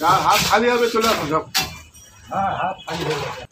যার হাত খালি হবে চলে আসো সব। হ্যাঁ, হাত খালি হয়ে গেছে।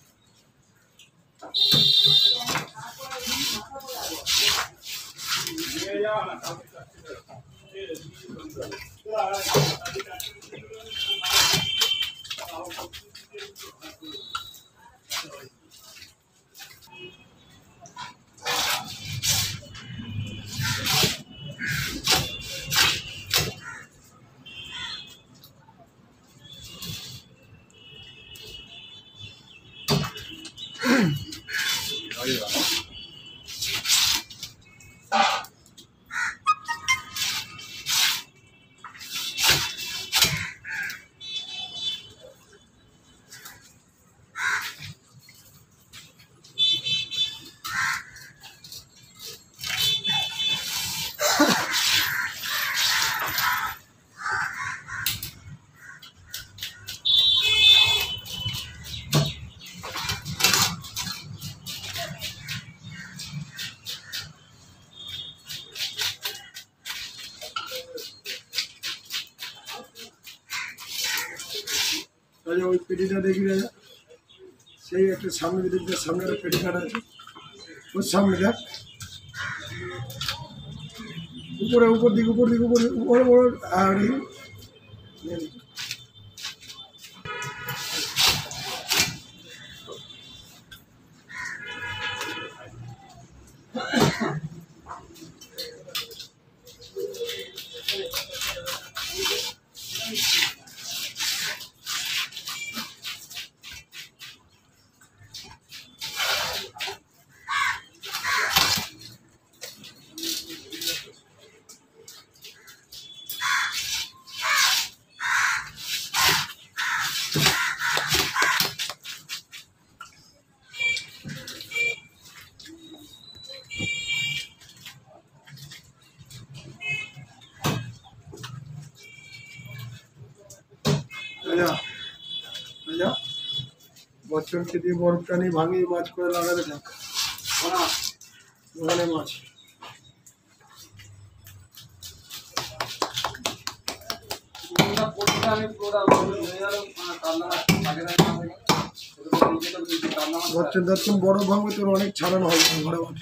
ওই পেটিটা দেখি রাজা, সেই একটা সামনে দিকে সামনে একটা পেটি কাটা আছে, ওর সামনে দেখ উপরে উপর দিকে উপরে আর বচ্চনকে দিয়ে বরফটা নিয়ে ভাঙিয়ে মাছ করে লাগাতে থাক, ওখানে মাছ। বচ্চন দর্শন বরফ ভাঙবে তোর অনেক ছাড়ানো হবে ঘরে মাছ।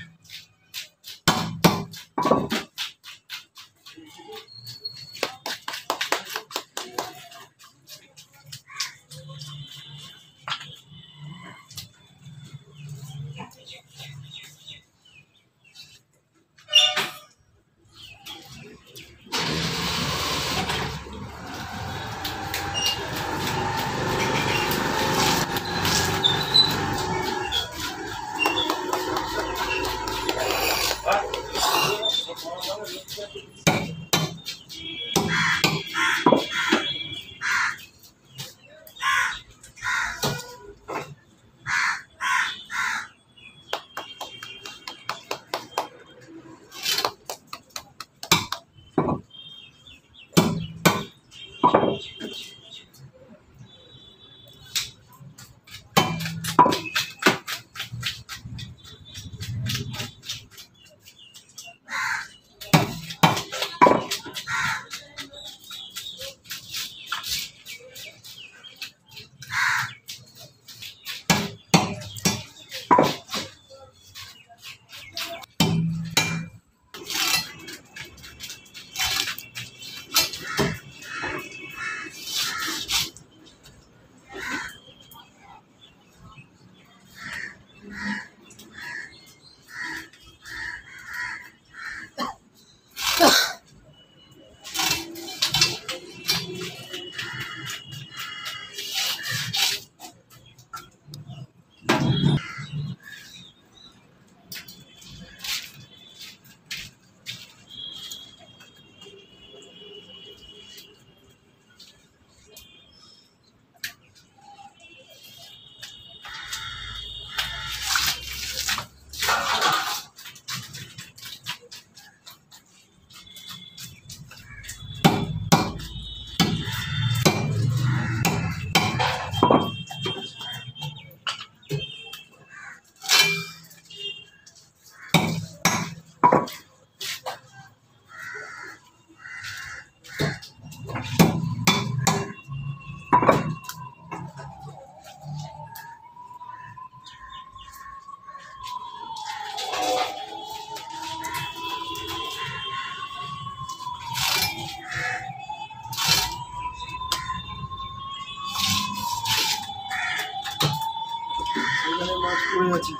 মাছ পড়ে যাচ্ছে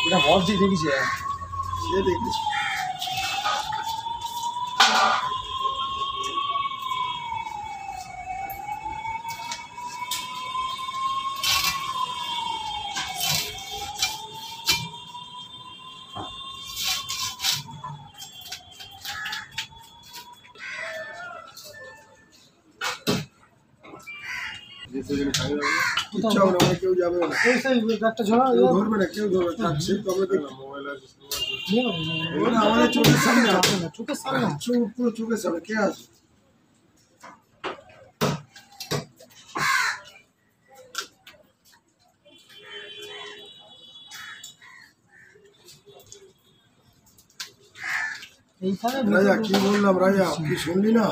ওটা ভাবছি দেখিস সে দেখেছি। কিচ্ছু হবে না, আমরা কেউ যাবে না, এই সেই একটা ঝোলা কেউ ধরবে না, কেউ ধরবে না। সে তো আমরা দেখি আমাদের চোখের সামনে আছে, চোখের সামনে পুরো চোখের সামনে কে আছে? এইখানে রাজা কি বললাম, রাজা কি শুনলি না?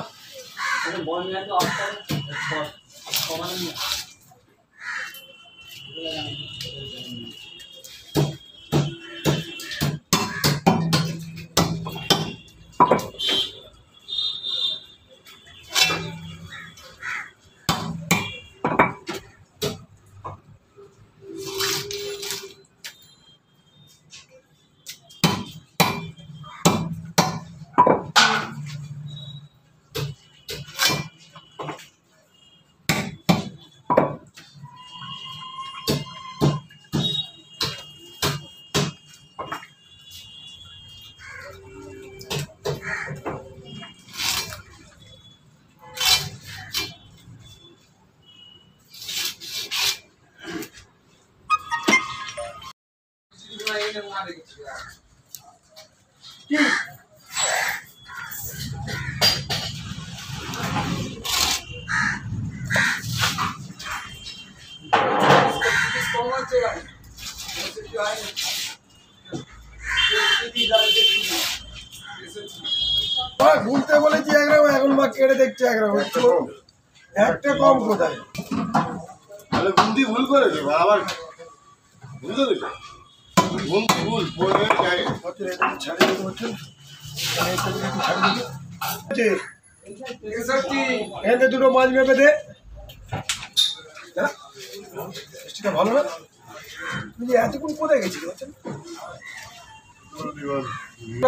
ঘুরতে বলেছি একরকম, এখন মা কেড়ে দেখছে একরকম। একটা কম কোথায়? তাহলে বুদ্ধি ভুল করেছে আবার, বুঝতে পেরেছো? বুদ্ধি ভুল পড়ে যায়। ছাড়িয়ে দিতে বলছেন, এখানে দুটো মাছ ভেবে দে। মিষ্টিটা ভালো না? তুমি এতক্ষণ কোথায় গেছিল?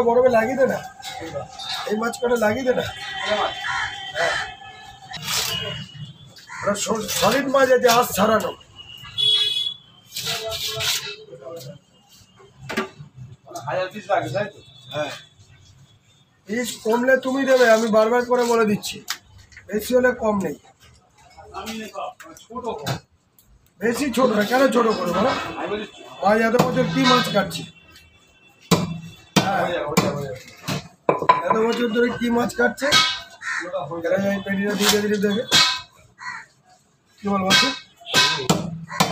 বরফে লাগিয়ে দে না, এই মাছ কটা লাগিয়ে দে না। সলিড মাছ আছে, আঁশ ছাড়ানো। হ্যাঁ, পিস কমলে তুমি দেবে, আমি বারবার করে বলে দিচ্ছি। বেশি হলে কম নেই, বেশি ছোট না। কেন ছোট করে বলো? আজ এত বছর কি মাছ কাটছি, এত বছর ধরে কি মাছ কাটছে, পেটিটা দিয়ে দিলে দেবে। কি বল বলছো?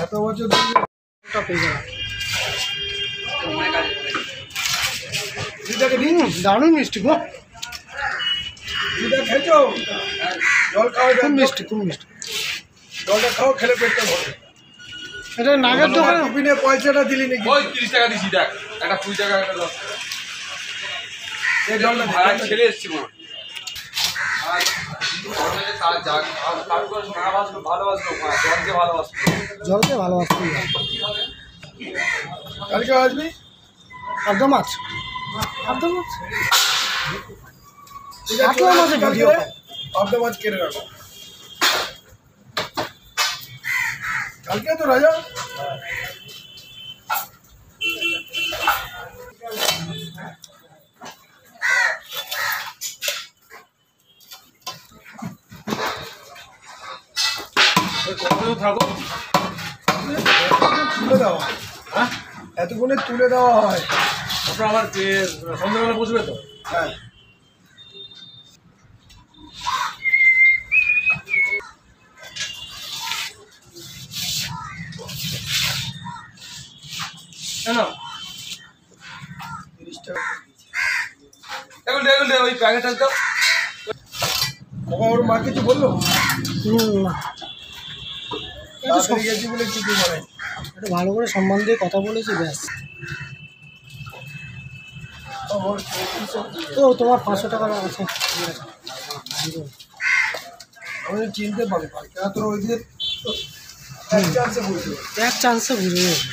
এত বছর ধরে দারুণ মিষ্টি গো, খেয়েছো? জল খাও, খুব মিষ্টি, খুব মিষ্টি। জলটা খাও, খেলে পেটটা ভরে। এটা নাগের দোকান। টিফিনে পয়সাটা দিলি নাকি? ওই 30 টাকা দিছি, দেখ একটা 20 টাকা একটা 10 টাকা। এই জলটা ভাড়া ছেড়ে এসছি মা। আর কাজ জাগ কাজ করে ভালোবাসলো মা, জলকে ভালোবাসলো। জলকে ভালোবাসতে কালকে আসবি? একদম মাছ, একদম মাছ। ঠিক আছে, কাতলা মাছের কালকে ভিডিও। পাবদা মাছ কেটে রাখো কালকে তো রাজা। থাকো তুলে দেওয়া, হ্যাঁ, এতক্ষণে তুলে দেওয়া হয়। তারপর আমার সন্ধ্যাবেলা বসবে তো। হ্যাঁ, কেন 30 টাকা। দেখুন ওই প্যাকেটটা তো বাবা ওর মা কিছু বললো? না, তাড়াতাড়ি গেছি বলে কিছু বলে। একটু ভালো করে সম্মান দিয়ে কথা বলেছি, ব্যাস। তো তোমার 500 টাকা আছে, আমি চিনতে পারি কেন তোর ওই দিয়ে এক চান্সে বুঝতে পারবে। এক চান্সে বুঝে যাবে।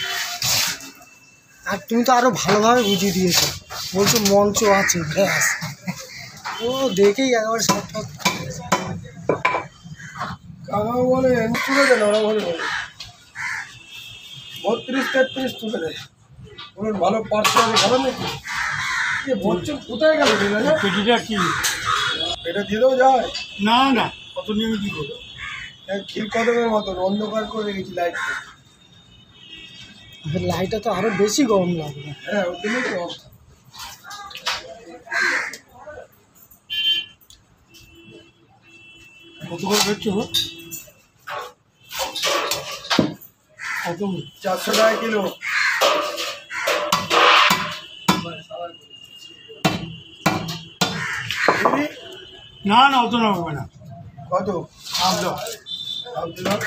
আর তুমি তো আরো ভালোভাবে বুঝিয়ে দিয়েছো, বলছো মঞ্চ আছে ব্যাস, ও দেখেই একবার শর্ট কাকা বলে তুলে দেন, ওরা বলে 32-33 তুলে দেয়। বলুন ভালো পার্সে আছে ভালো নাকি? এ বলছেন কোথায় গেল দিলে? পেটিটা কি? এটা দিলেও যায় না না, কত নিয়মে কি করবো? ক্ষীর কদমের মতন অন্ধকার করে রেখেছি লাইট। লাইটটা তো আরো বেশি গরম লাগবে। হ্যাঁ ওই জন্যই তো অবস্থা। কত করে বেচছো? কত? 400 টাকা কিলো। দিদি, না না, অত না হবে না। কত? আপ দাও। ভাবছিলাম